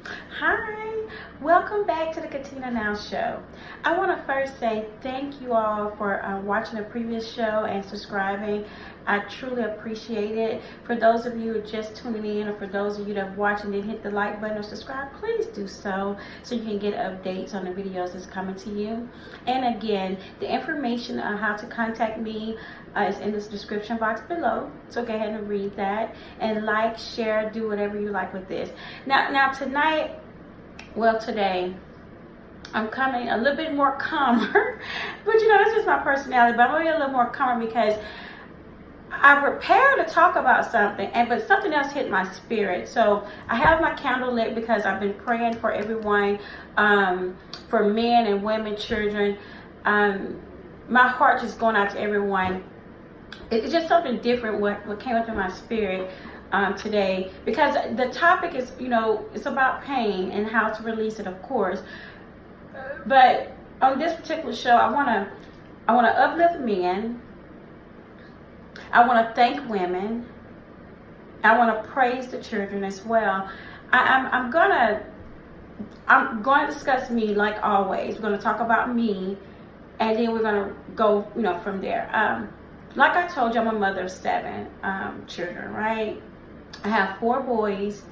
Hi, welcome back to the Catina Now show. I want to first say thank you all for watching the previous show and subscribing. I truly appreciate it. For those of you who are just tuning in, or for those of you that have watched and didn't hit the like button or subscribe, please do so you can get updates on the videos that's coming to you. And again, the information on how to contact me is in this description box below, so go ahead and read that and like, share, do whatever you like with this. Now tonight, well, today I'm coming a little bit more calmer, but you know, that's just my personality. But I'm gonna be a little more calmer because I prepared to talk about something, but something else hit my spirit. So I have my candle lit because I've been praying for everyone, for men and women, children. My heart just going out to everyone. It's just something different what came up in my spirit today, because the topic is, you know, it's about pain and how to release it, of course. But on this particular show, I want to uplift men. I want to thank women. I want to praise the children as well. I'm going to discuss me like always. We're going to talk about me, and then we're going to go, you know, from there. Like I told you, I'm a mother of 7 children, right? I have 4 boys.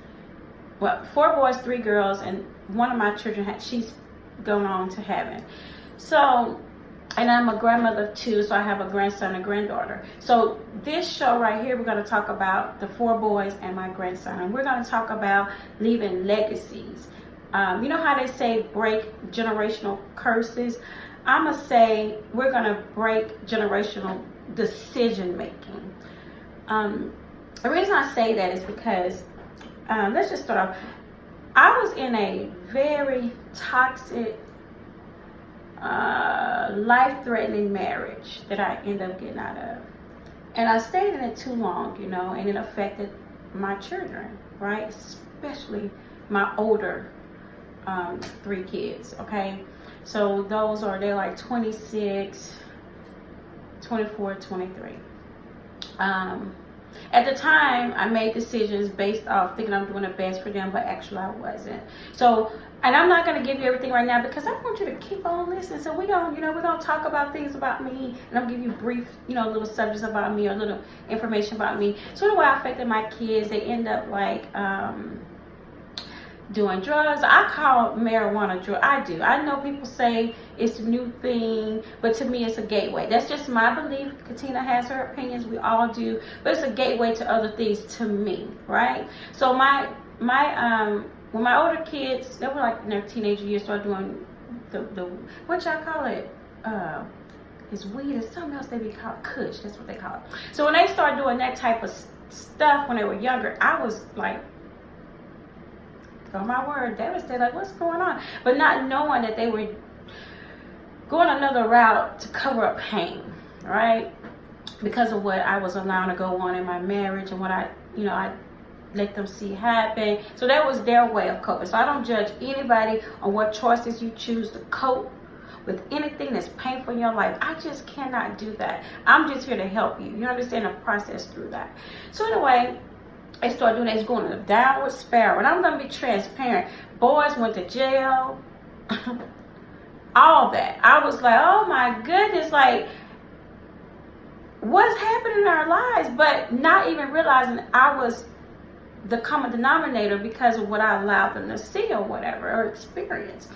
Well, 4 boys, 3 girls, and one of my children, she's gone on to heaven. So, and I'm a grandmother of 2, so I have a grandson and granddaughter. So this show right here, we're going to talk about the 4 boys and my grandson. And we're going to talk about leaving legacies. You know how they say break generational curses? I'm going to say we're going to break generational decision making. The reason I say that is because, let's just start off. I was in a very toxic, life-threatening marriage that I ended up getting out of. And I stayed in it too long, you know, and it affected my children, right? Especially my older 3 kids, okay? So they're like 26, 24, 23. At the time, I made decisions based off thinking I'm doing the best for them, but actually I wasn't. So, and I'm not going to give you everything right now because I want you to keep on listening. So we're going to talk about things about me, and I'll give you brief, you know, little subjects about me or little information about me. So the way I affected my kids, they end up like, doing drugs. I call marijuana drug. I do. I know people say it's a new thing, but to me it's a gateway. That's just my belief. Katina has her opinions. We all do, but it's a gateway to other things to me, right? So my when my older kids, they were like in their teenager years, started doing the what y'all call it? It's weed or something else they be called kush. That's what they call it. So when they started doing that type of stuff when they were younger, I was like, oh my word, devastated, like what's going on? But not knowing that they were going another route to cover up pain, right? Because of what I was allowing to go on in my marriage and what I let them see happen. So that was their way of coping. So I don't judge anybody on what choices you choose to cope with anything that's painful in your life. I just cannot do that. I'm just here to help you. You understand the process through that. So anyway, they started doing that. It's going to the downward spiral. And I'm going to be transparent. Boys went to jail. All that. I was like, oh my goodness, like, what's happening in our lives? But not even realizing I was the common denominator because of what I allowed them to see or whatever, or experience.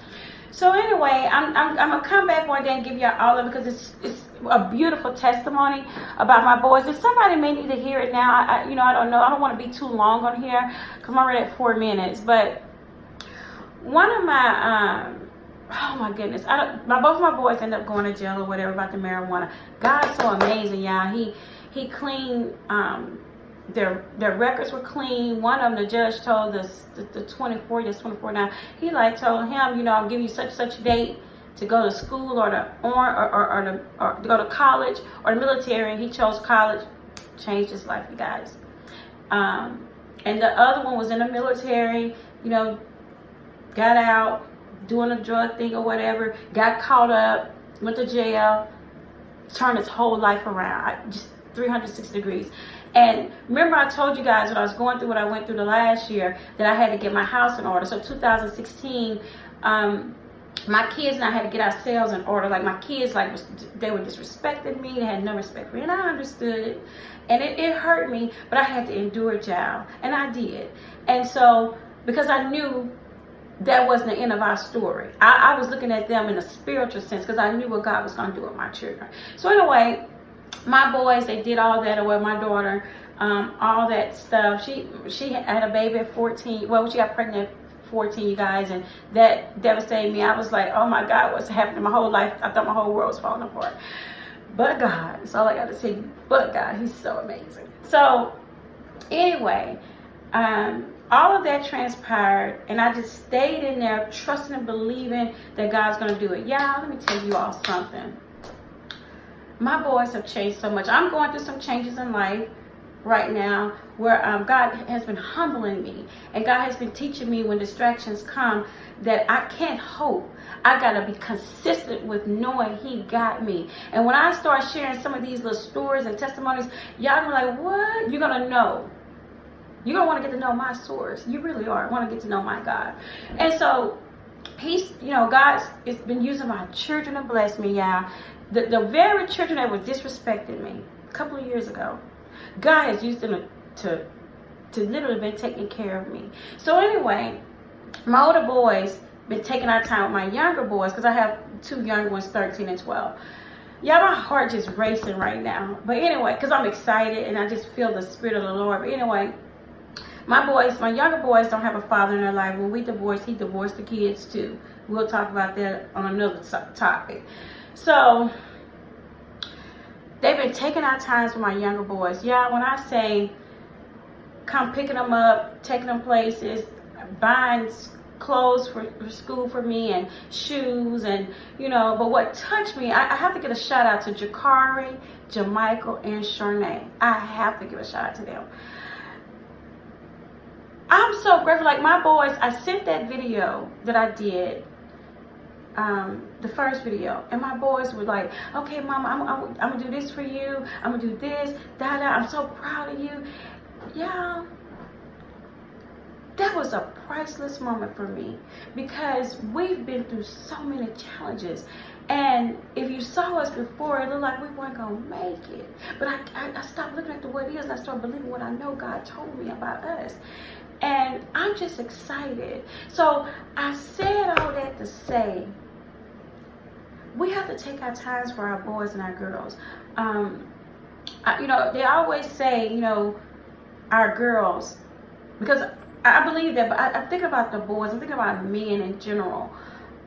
So anyway, I'm gonna come back one day and give you all of it because it's a beautiful testimony about my boys. And somebody may need to hear it now. I don't know. I don't want to be too long on here because I'm already at 4 minutes. But one of my oh my goodness, both of my boys end up going to jail or whatever about the marijuana. God's so amazing, y'all. He cleaned. Their records were clean. One of them, the judge told us the 24 now. He like told him, I'll give you such a date to go to school or to go to college or the military. He chose college. Changed his life, you guys. And the other one was in the military. Got out doing a drug thing or whatever. Got caught up. Went to jail. Turned his whole life around. Just 360 degrees. And remember I told you guys when I was going through what I went through the last year that I had to get my house in order. So 2016, my kids and I had to get ourselves in order. Like my kids, like they were disrespecting me. They had no respect for me, and I understood it. And it hurt me, but I had to endure it, child. And I did. And so, because I knew that wasn't the end of our story. I was looking at them in a spiritual sense because I knew what God was going to do with my children. So anyway, my boys, they did all that, or my daughter, all that stuff. She had a baby at 14. Well, she got pregnant at 14, you guys, and that devastated me. I was like, oh my God, what's happening? My whole life, I thought my whole world was falling apart. But God, that's all I got to say. But God, He's so amazing. So anyway, all of that transpired, and I just stayed in there, trusting and believing that God's going to do it. Yeah, let me tell you all something. My boys have changed so much. I'm going through some changes in life right now where God has been humbling me, and God has been teaching me when distractions come that I can't hope. I got to be consistent with knowing He got me. And when I start sharing some of these little stories and testimonies, y'all are like, what? You're going to know. You're going to want to get to know my source. You really are. Want to get to know my God. And so He's, God's been using my children to bless me, y'all. The very children that were disrespecting me a couple of years ago, God has used them to literally been taking care of me. So anyway, my older boys been taking our time with my younger boys, because I have two younger ones, 13 and 12. Yeah, my heart just racing right now. But anyway, because I'm excited and I just feel the Spirit of the Lord. But anyway, my younger boys don't have a father in their life. When we divorced, he divorced the kids too. We'll talk about that on another topic. So they've been taking our times with my younger boys. Yeah, when I say come picking them up, taking them places, buying clothes for school for me and shoes, and but what touched me, I have to give a shout out to Jakari, Jamichael, and Shernay. I have to give a shout out to them. I'm so grateful. Like my boys, I sent that video that I did, the first video, and my boys were like, okay, Mama, I'm gonna do this for you, I'm gonna do this, I'm so proud of you. Yeah, that was a priceless moment for me, because we've been through so many challenges, and if you saw us before, it looked like we weren't gonna make it. But I stopped looking at the what is, and I started believing what I know God told me about us. And I'm just excited. So I said all that to say, we have to take our times for our boys and our girls. They always say, our girls, because I believe that, but I think about the boys, I think about men in general.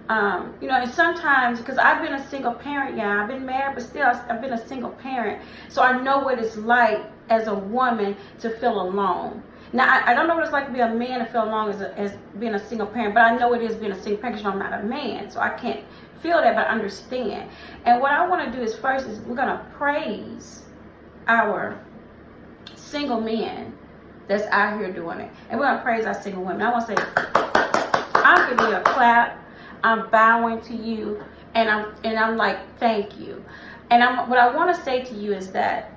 And sometimes, because I've been a single parent, I've been married, but still I've been a single parent. So I know what it's like as a woman to feel alone. Now, I don't know what it's like to be a man and feel alone as being a single parent, but I know it is being a single parent because I'm not a man, so I can't feel that, but I understand. And what I want to do is first is we're going to praise our single men that's out here doing it. And we're going to praise our single women. I want to say, I'm giving you a clap. I'm bowing to you, and I'm like, thank you. And what I want to say to you is that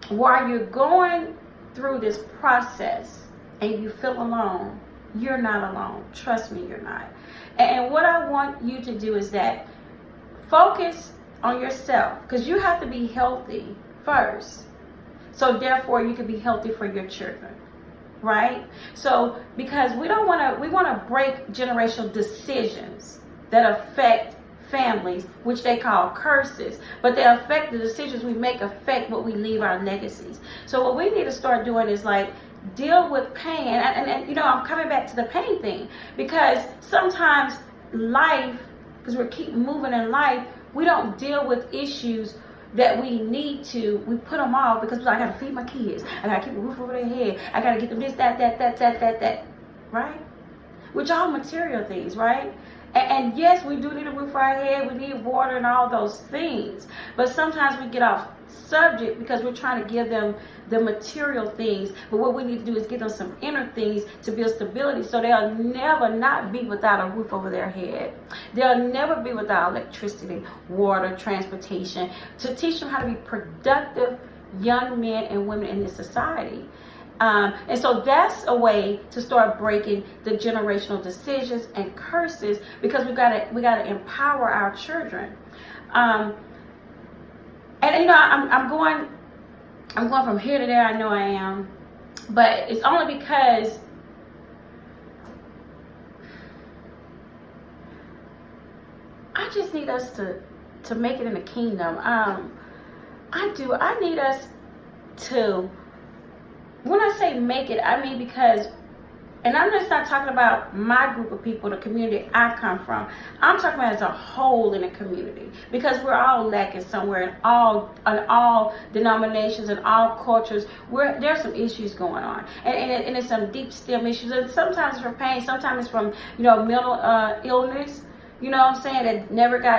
while you're going through this process and you feel alone, you're not alone. Trust me, you're not. And what I want you to do is that focus on yourself, because you have to be healthy first, so therefore you can be healthy for your children, right? So because we want to break generational decisions that affect families, which they call curses, but they affect the decisions we make, affect what we leave our legacies. So what we need to start doing is like deal with pain, and I'm coming back to the pain thing, because sometimes life, because we keep moving in life, we don't deal with issues that we need to. We put them off because we're like, I gotta feed my kids, I gotta keep a roof over their head, I gotta get them this, that, right? Which are all material things, right? And yes, we do need a roof over our head, we need water and all those things. But sometimes we get off subject because we're trying to give them the material things. But what we need to do is give them some inner things to build stability, so they'll never not be without a roof over their head. They'll never be without electricity, water, transportation, to teach them how to be productive young men and women in this society. And so that's a way to start breaking the generational decisions and curses, because we gotta empower our children. And you know, I'm going from here to there. I know I am, but it's only because I just need us to make it in the kingdom. I need us to, when I say make it, I mean because, and I'm just not talking about my group of people, the community I come from. I'm talking about as a whole in the community, because we're all lacking somewhere in all denominations and all cultures. There's some issues going on, and it's some deep stem issues, and sometimes it's from pain, sometimes it's from mental illness. You know what I'm saying? That never got